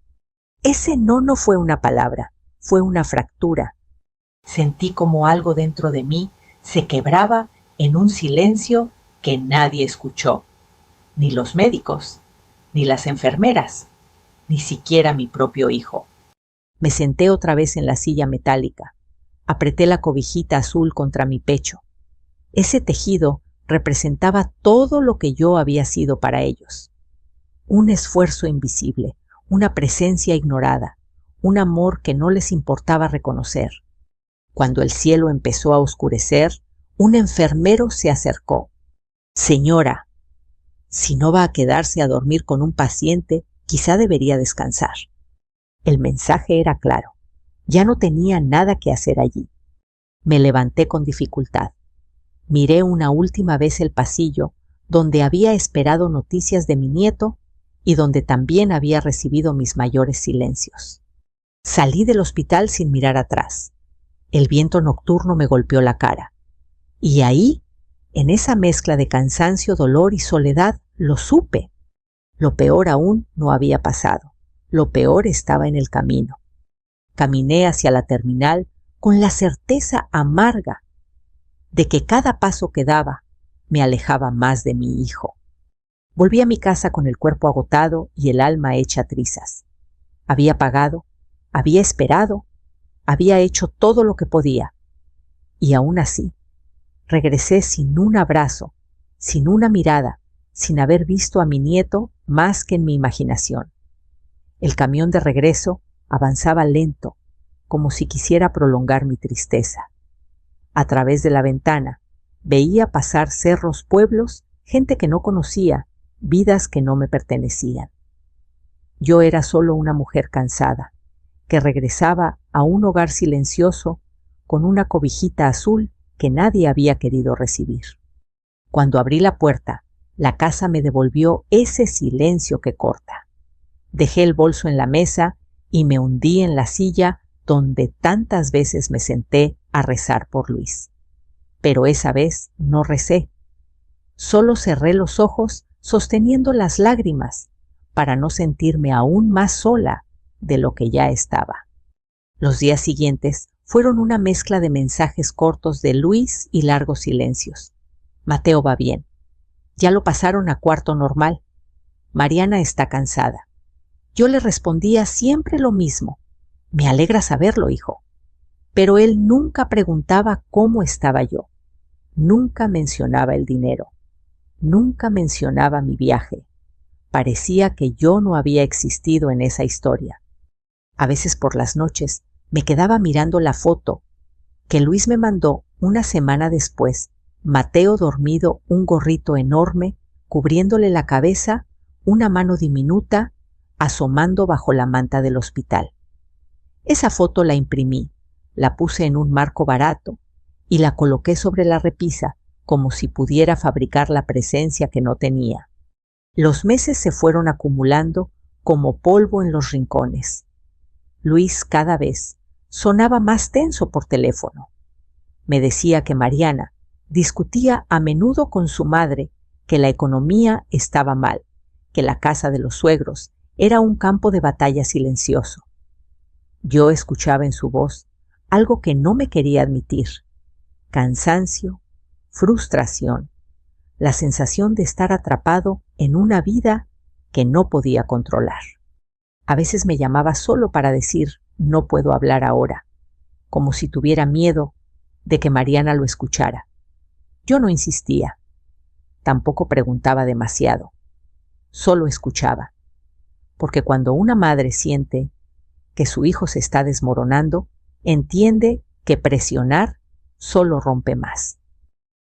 Ese no fue una palabra, fue una fractura. Sentí como algo dentro de mí se quebraba en un silencio que nadie escuchó. Ni los médicos, ni las enfermeras, ni siquiera mi propio hijo. Me senté otra vez en la silla metálica. Apreté la cobijita azul contra mi pecho. Ese tejido representaba todo lo que yo había sido para ellos. Un esfuerzo invisible, una presencia ignorada, un amor que no les importaba reconocer. Cuando el cielo empezó a oscurecer, un enfermero se acercó. Señora, si no va a quedarse a dormir con un paciente, quizá debería descansar. El mensaje era claro. Ya no tenía nada que hacer allí. Me levanté con dificultad. Miré una última vez el pasillo, donde había esperado noticias de mi nieto y donde también había recibido mis mayores silencios. Salí del hospital sin mirar atrás. El viento nocturno me golpeó la cara. Y ahí, en esa mezcla de cansancio, dolor y soledad, lo supe. Lo peor aún no había pasado. Lo peor estaba en el camino. Caminé hacia la terminal con la certeza amarga de que cada paso que daba me alejaba más de mi hijo. Volví a mi casa con el cuerpo agotado y el alma hecha trizas. Había pagado, había esperado, había hecho todo lo que podía. Y aún así, regresé sin un abrazo, sin una mirada, sin haber visto a mi nieto más que en mi imaginación. El camión de regreso avanzaba lento, como si quisiera prolongar mi tristeza. A través de la ventana veía pasar cerros, pueblos, gente que no conocía, vidas que no me pertenecían. Yo era solo una mujer cansada, que regresaba a un hogar silencioso con una cobijita azul que nadie había querido recibir. Cuando abrí la puerta, la casa me devolvió ese silencio que corta. Dejé el bolso en la mesa y me hundí en la silla donde tantas veces me senté a rezar por Luis. Pero esa vez no recé. Solo cerré los ojos sosteniendo las lágrimas para no sentirme aún más sola de lo que ya estaba. Los días siguientes fueron una mezcla de mensajes cortos de Luis y largos silencios. Mateo va bien. Ya lo pasaron a cuarto normal. Mariana está cansada. Yo le respondía siempre lo mismo. Me alegra saberlo, hijo. Pero él nunca preguntaba cómo estaba yo. Nunca mencionaba el dinero. Nunca mencionaba mi viaje. Parecía que yo no había existido en esa historia. A veces por las noches me quedaba mirando la foto que Luis me mandó una semana después, Mateo dormido, un gorrito enorme, cubriéndole la cabeza, una mano diminuta, asomando bajo la manta del hospital. Esa foto la imprimí, la puse en un marco barato y la coloqué sobre la repisa como si pudiera fabricar la presencia que no tenía. Los meses se fueron acumulando como polvo en los rincones. Luis cada vez sonaba más tenso por teléfono. Me decía que Mariana discutía a menudo con su madre que la economía estaba mal, que la casa de los suegros era un campo de batalla silencioso. Yo escuchaba en su voz algo que no me quería admitir: cansancio, frustración, la sensación de estar atrapado en una vida que no podía controlar. A veces me llamaba solo para decir: no puedo hablar ahora, como si tuviera miedo de que Mariana lo escuchara. Yo no insistía, tampoco preguntaba demasiado, solo escuchaba, porque cuando una madre siente que su hijo se está desmoronando, entiende que presionar solo rompe más.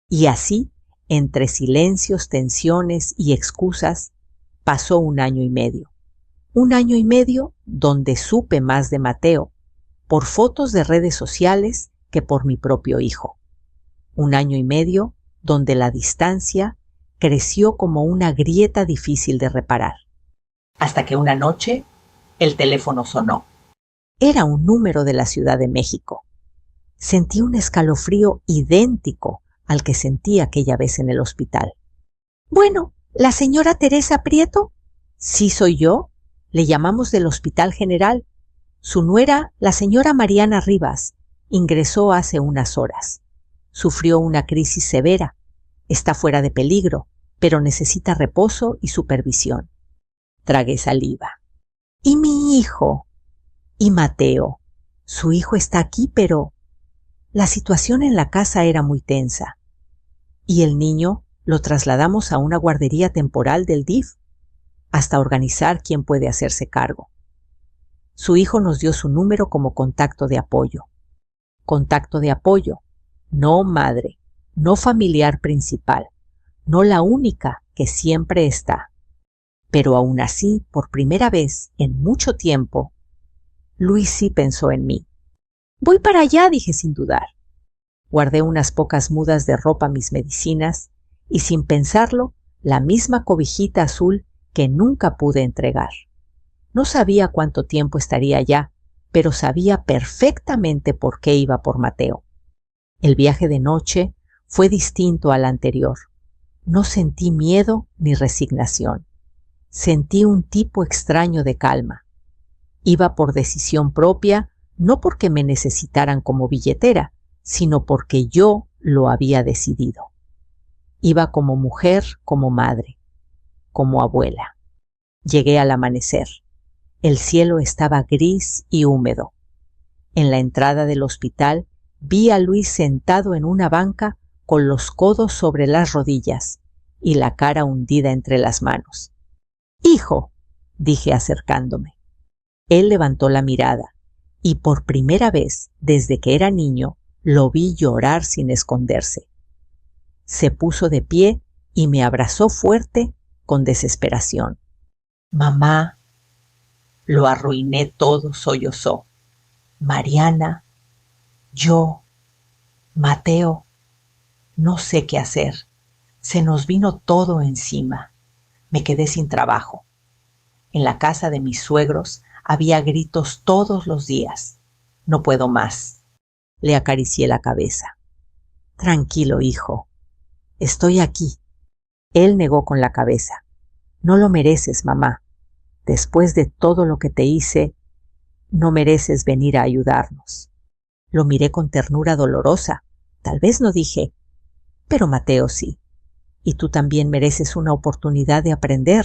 Y así, entre silencios, tensiones y excusas, pasó 1 año y medio. 1 año y medio donde supe más de Mateo, por fotos de redes sociales que por mi propio hijo. 1 año y medio donde la distancia creció como una grieta difícil de reparar. Hasta que una noche el teléfono sonó. Era un número de la Ciudad de México. Sentí un escalofrío idéntico al que sentí aquella vez en el hospital. Bueno, ¿la señora Teresa Prieto? Sí, soy yo. Le llamamos del Hospital General. Su nuera, la señora Mariana Rivas, ingresó hace unas horas. Sufrió una crisis severa. Está fuera de peligro, pero necesita reposo y supervisión. Tragué saliva. ¿Y mi hijo? ¿Y Mateo? Su hijo está aquí, pero la situación en la casa era muy tensa. Y el niño lo trasladamos a una guardería temporal del DIF, hasta organizar quién puede hacerse cargo. Su hijo nos dio su número como contacto de apoyo. Contacto de apoyo, no madre, no familiar principal, no la única que siempre está. Pero aún así, por primera vez en mucho tiempo, Luis sí pensó en mí. Voy para allá, dije sin dudar. Guardé unas pocas mudas de ropa, mis medicinas, y sin pensarlo, la misma cobijita azul que nunca pude entregar. No sabía cuánto tiempo estaría allá, pero sabía perfectamente por qué iba por Mateo. El viaje de noche fue distinto al anterior. No sentí miedo ni resignación. Sentí un tipo extraño de calma. Iba por decisión propia, no porque me necesitaran como billetera, sino porque yo lo había decidido. Iba como mujer, como madre, como abuela. Llegué al amanecer. El cielo estaba gris y húmedo. En la entrada del hospital vi a Luis sentado en una banca con los codos sobre las rodillas y la cara hundida entre las manos. «Hijo», dije acercándome. Él levantó la mirada y por primera vez desde que era niño lo vi llorar sin esconderse. Se puso de pie y me abrazó fuerte con desesperación. Mamá, lo arruiné todo, sollozó. Mariana, yo, Mateo, no sé qué hacer. Se nos vino todo encima. Me quedé sin trabajo. En la casa de mis suegros había gritos todos los días. No puedo más. Le acaricié la cabeza. Tranquilo, hijo. Estoy aquí. Él negó con la cabeza. No lo mereces, mamá. Después de todo lo que te hice, no mereces venir a ayudarnos. Lo miré con ternura dolorosa. Tal vez no dije, pero Mateo sí. Y tú también mereces una oportunidad de aprender.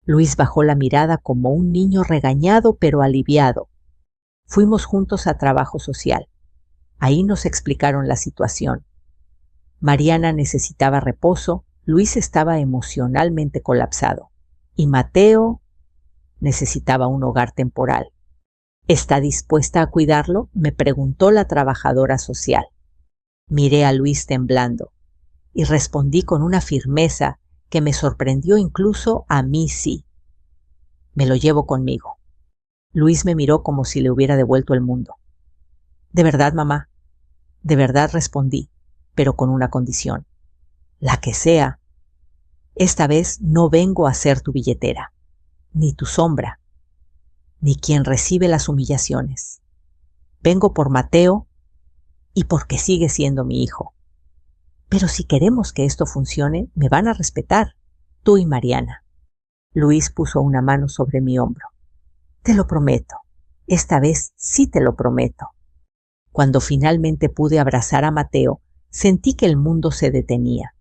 Luis bajó la mirada como un niño regañado pero aliviado. Fuimos juntos a trabajo social. Ahí nos explicaron la situación. Mariana necesitaba reposo, Luis estaba emocionalmente colapsado y Mateo necesitaba un hogar temporal. ¿Está dispuesta a cuidarlo?, me preguntó la trabajadora social. Miré a Luis temblando y respondí con una firmeza que me sorprendió incluso a mí sí. Me lo llevo conmigo. Luis me miró como si le hubiera devuelto el mundo. ¿De verdad, mamá? De verdad, respondí, pero con una condición. La que sea. Esta vez no vengo a ser tu billetera, ni tu sombra, ni quien recibe las humillaciones. Vengo por Mateo y porque sigue siendo mi hijo. Pero si queremos que esto funcione, me van a respetar, tú y Mariana. Luis puso una mano sobre mi hombro. Te lo prometo. Esta vez sí te lo prometo. Cuando finalmente pude abrazar a Mateo, sentí que el mundo se detenía.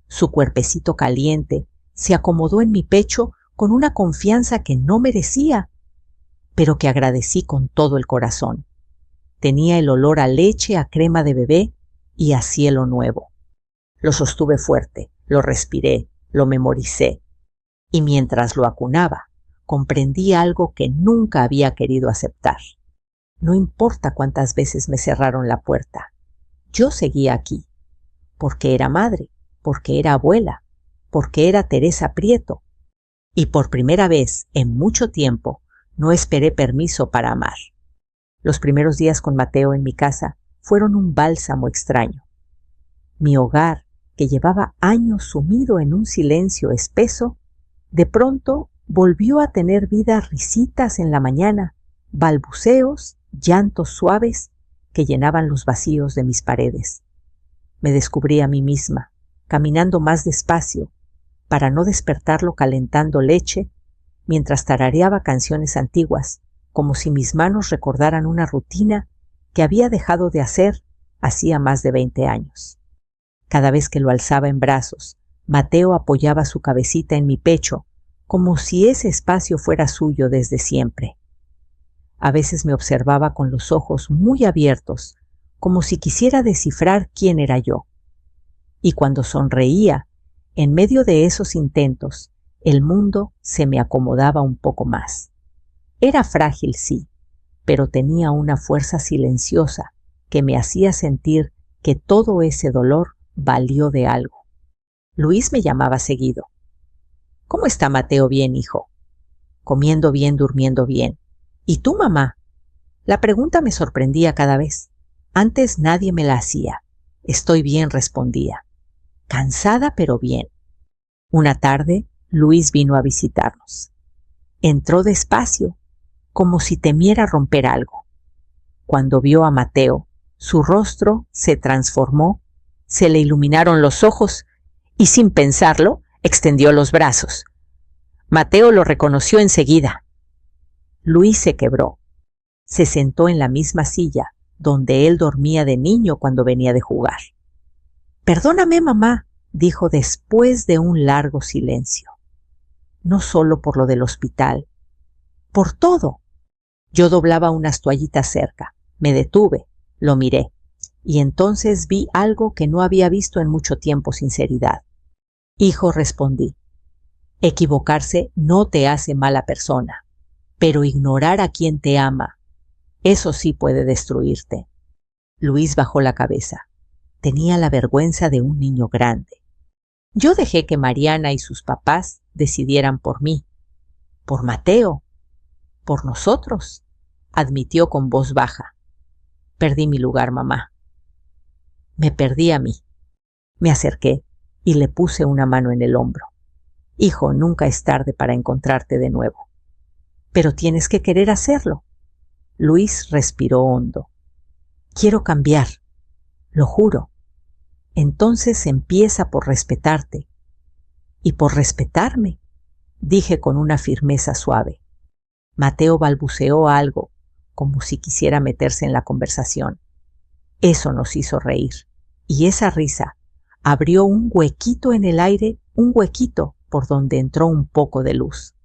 Su cuerpecito caliente se acomodó en mi pecho con una confianza que no merecía, pero que agradecí con todo el corazón. Tenía el olor a leche, a crema de bebé y a cielo nuevo. Lo sostuve fuerte, lo respiré, lo memoricé. Y mientras lo acunaba, comprendí algo que nunca había querido aceptar. No importa cuántas veces me cerraron la puerta. Yo seguía aquí, porque era madre, porque era abuela, porque era Teresa Prieto. Y por primera vez en mucho tiempo no esperé permiso para amar. Los primeros días con Mateo en mi casa fueron un bálsamo extraño. Mi hogar, que llevaba años sumido en un silencio espeso, de pronto volvió a tener vida, risitas en la mañana, balbuceos, llantos suaves que llenaban los vacíos de mis paredes. Me descubrí a mí misma, caminando más despacio, para no despertarlo calentando leche, mientras tarareaba canciones antiguas, como si mis manos recordaran una rutina que había dejado de hacer hacía más de 20 años. Cada vez que lo alzaba en brazos, Mateo apoyaba su cabecita en mi pecho, como si ese espacio fuera suyo desde siempre. A veces me observaba con los ojos muy abiertos, como si quisiera descifrar quién era yo. Y cuando sonreía, en medio de esos intentos, el mundo se me acomodaba un poco más. Era frágil, sí, pero tenía una fuerza silenciosa que me hacía sentir que todo ese dolor valió de algo. Luis me llamaba seguido. ¿Cómo está Mateo? Bien, hijo. Comiendo bien, durmiendo bien. ¿Y tú, mamá? La pregunta me sorprendía cada vez. Antes nadie me la hacía. Estoy bien, respondía. Cansada, pero bien. Una tarde, Luis vino a visitarnos. Entró despacio, como si temiera romper algo. Cuando vio a Mateo, su rostro se transformó, se le iluminaron los ojos y sin pensarlo, extendió los brazos. Mateo lo reconoció enseguida. Luis se quebró. Se sentó en la misma silla donde él dormía de niño cuando venía de jugar. «Perdóname, mamá», dijo después de un largo silencio. «No solo por lo del hospital, por todo». Yo doblaba unas toallitas cerca. Me detuve, lo miré, y entonces vi algo que no había visto en mucho tiempo: sinceridad. «Hijo», respondí, «equivocarse no te hace mala persona, pero ignorar a quien te ama, eso sí puede destruirte». Luis bajó la cabeza. Tenía la vergüenza de un niño grande. Yo dejé que Mariana y sus papás decidieran por mí, por Mateo, por nosotros, admitió con voz baja. «Perdí mi lugar, mamá». Me perdí a mí. Me acerqué y le puse una mano en el hombro. «Hijo, nunca es tarde para encontrarte de nuevo. Pero tienes que querer hacerlo». Luis respiró hondo. «Quiero cambiar, lo juro». «Entonces empieza por respetarte». «Y por respetarme», dije con una firmeza suave. Mateo balbuceó algo, como si quisiera meterse en la conversación. Eso nos hizo reír, y esa risa abrió un huequito en el aire, un huequito por donde entró un poco de luz.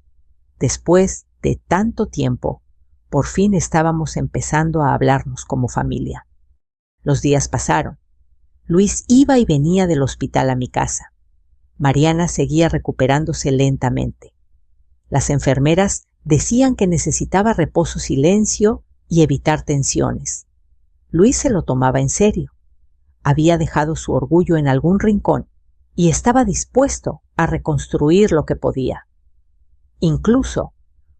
Después de tanto tiempo, por fin estábamos empezando a hablarnos como familia. Los días pasaron. Luis iba y venía del hospital a mi casa. Mariana seguía recuperándose lentamente. Las enfermeras decían que necesitaba reposo, silencio y evitar tensiones. Luis se lo tomaba en serio. Había dejado su orgullo en algún rincón y estaba dispuesto a reconstruir lo que podía. Incluso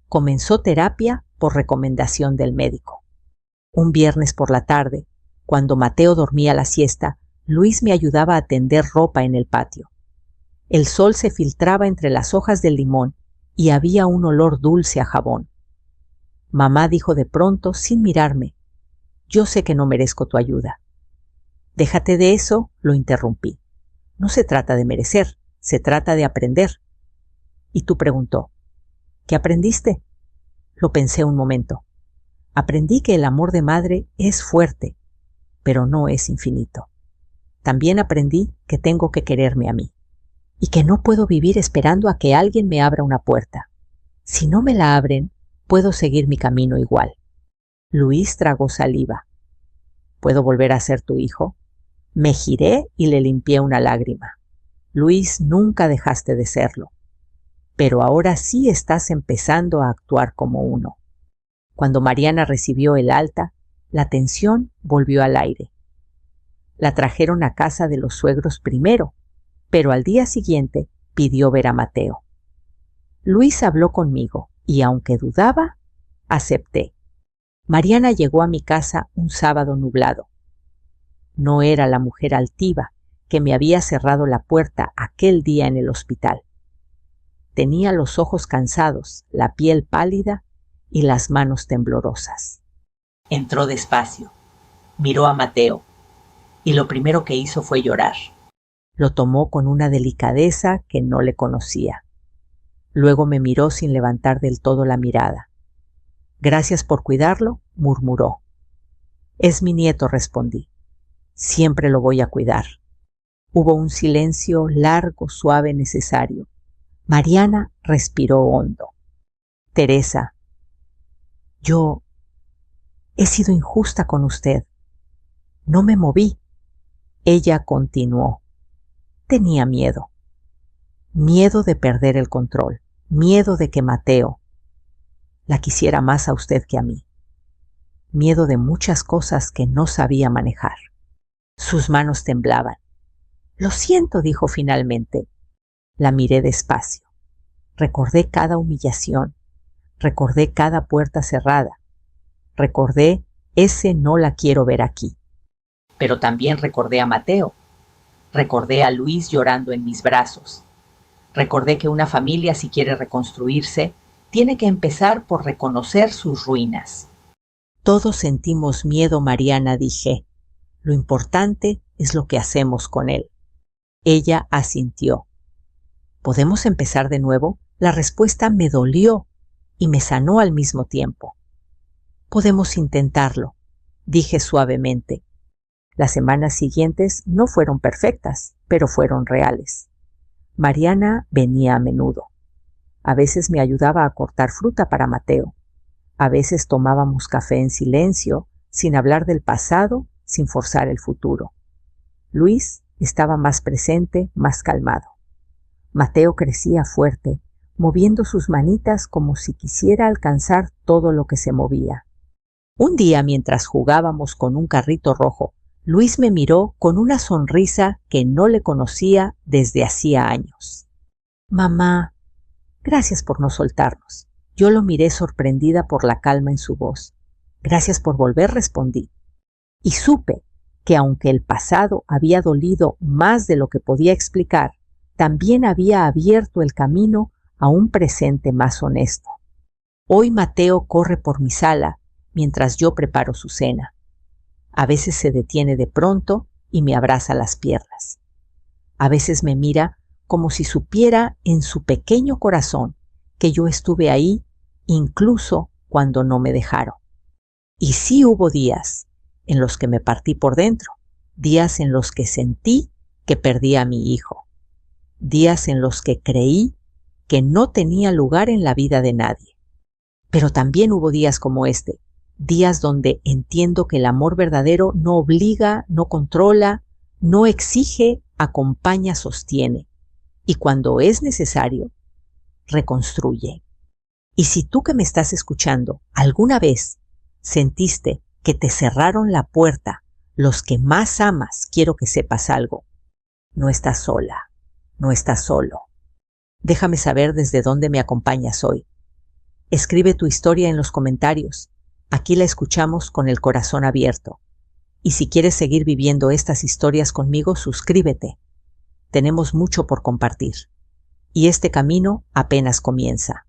comenzó terapia por recomendación del médico. Un viernes por la tarde, cuando Mateo dormía la siesta, Luis me ayudaba a tender ropa en el patio. El sol se filtraba entre las hojas del limón y había un olor dulce a jabón. Mamá dijo de pronto, sin mirarme: «Yo sé que no merezco tu ayuda». «Déjate de eso», lo interrumpí. «No se trata de merecer, se trata de aprender». Y tú, preguntó. «¿Qué aprendiste?» Lo pensé un momento. Aprendí que el amor de madre es fuerte, pero no es infinito. También aprendí que tengo que quererme a mí y que no puedo vivir esperando a que alguien me abra una puerta. Si no me la abren, puedo seguir mi camino igual. Luis tragó saliva. ¿Puedo volver a ser tu hijo? Me giré y le limpié una lágrima. Luis, nunca dejaste de serlo. Pero ahora sí estás empezando a actuar como uno. Cuando Mariana recibió el alta, la tensión volvió al aire. La trajeron a casa de los suegros primero, pero al día siguiente pidió ver a Mateo. Luis habló conmigo y, aunque dudaba, acepté. Mariana llegó a mi casa un sábado nublado. No era la mujer altiva que me había cerrado la puerta aquel día en el hospital. Tenía los ojos cansados, la piel pálida y las manos temblorosas. Entró despacio, miró a Mateo y lo primero que hizo fue llorar. Lo tomó con una delicadeza que no le conocía. Luego me miró sin levantar del todo la mirada. «Gracias por cuidarlo», murmuró. «Es mi nieto», respondí. «Siempre lo voy a cuidar». Hubo un silencio largo, suave, necesario. Mariana respiró hondo. «Teresa, yo he sido injusta con usted. No me moví». Ella continuó. Tenía miedo. Miedo de perder el control. Miedo de que Mateo la quisiera más a usted que a mí. Miedo de muchas cosas que no sabía manejar. Sus manos temblaban. «Lo siento», dijo finalmente. La miré despacio. Recordé cada humillación. Recordé cada puerta cerrada. Recordé ese «no la quiero ver aquí». Pero también recordé a Mateo. Recordé a Luis llorando en mis brazos. Recordé que una familia, si quiere reconstruirse, tiene que empezar por reconocer sus ruinas. «Todos sentimos miedo, Mariana», dije. «Lo importante es lo que hacemos con él». Ella asintió. «¿Podemos empezar de nuevo? La respuesta me dolió y me sanó al mismo tiempo. Podemos intentarlo, dije suavemente. Las semanas siguientes no fueron perfectas, pero fueron reales. Mariana venía a menudo. A veces me ayudaba a cortar fruta para Mateo. A veces tomábamos café en silencio, sin hablar del pasado, sin forzar el futuro. Luis estaba más presente, más calmado. Mateo crecía fuerte, moviendo sus manitas como si quisiera alcanzar todo lo que se movía. Un día, mientras jugábamos con un carrito rojo, Luis me miró con una sonrisa que no le conocía desde hacía años. «Mamá, gracias por no soltarnos». Yo lo miré sorprendida por la calma en su voz. «Gracias por volver», respondí. Y supe que aunque el pasado había dolido más de lo que podía explicar, también había abierto el camino a un presente más honesto. Hoy Mateo corre por mi sala mientras yo preparo su cena. A veces se detiene de pronto y me abraza las piernas. A veces me mira como si supiera en su pequeño corazón que yo estuve ahí incluso cuando no me dejaron. Y sí hubo días en los que me partí por dentro, días en los que sentí que perdí a mi hijo, días en los que creí que no tenía lugar en la vida de nadie. Pero también hubo días como este, días donde entiendo que el amor verdadero no obliga, no controla, no exige, acompaña, sostiene. Y cuando es necesario, reconstruye. Y si tú que me estás escuchando alguna vez sentiste que te cerraron la puerta los que más amas, quiero que sepas algo. No estás sola, no estás solo. Déjame saber desde dónde me acompañas hoy. Escribe tu historia en los comentarios. Aquí la escuchamos con el corazón abierto. Y si quieres seguir viviendo estas historias conmigo, suscríbete. Tenemos mucho por compartir. Y este camino apenas comienza.